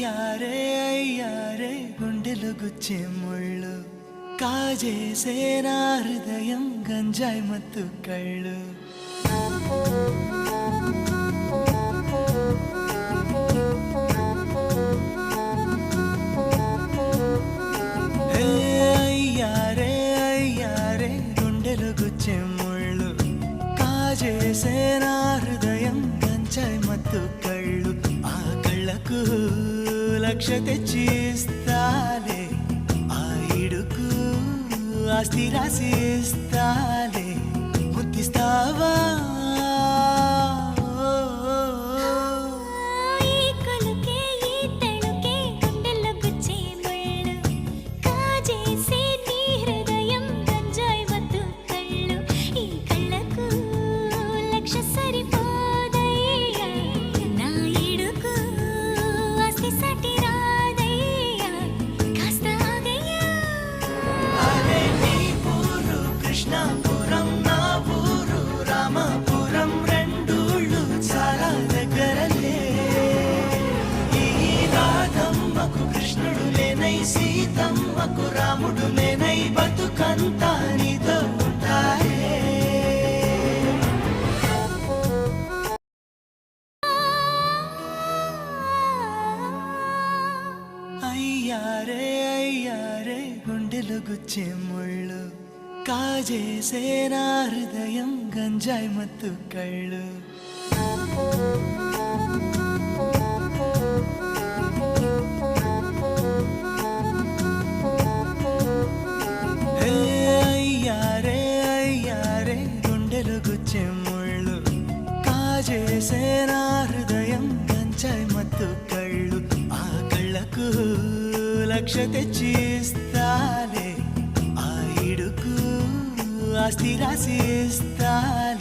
అయ్యారే గుండెలు గుచ్చే ముళ్ళు కాజేసే నా హృదయం గంజాయి మత్తు కళ్ళు అయ్యారే గుండెలు గుచ్చే ముళ్ళు కాజేసే నా హృదయం గంజాయి మత్తు కళ్ళు ఆ కళ్ళకు లక్ష తెచ్చిస్తాలే ఆ ఇడుకు ఆస్తి రాసిస్తాలే ముద్దిస్తావా కృష్ణాపురం నా ఊరు రామాపురం రెండూళ్ళు చాలా దగ్గరలే ఈ రాధమ్మకు కృష్ణుడు లేనై సీతమ్మకు రాముడు లేనై బతుకంతా నీతో ఉంటాయే అయ్యారే గుండెలు గుచ్చే ముళ్ళు కాజేసే నా హృదయం గంజాయి మత్తు కళ్ళు అయ్యారే గుండెలు గుచ్చే ముళ్ళు కాజేసే నా హృదయం గంజాయి మత్తు కళ్ళు ఆ కళ్ళకు లక్ష తెచ్చిస్తాలే ఆ ఇడుకు ఆస్తి రాసిస్తాలే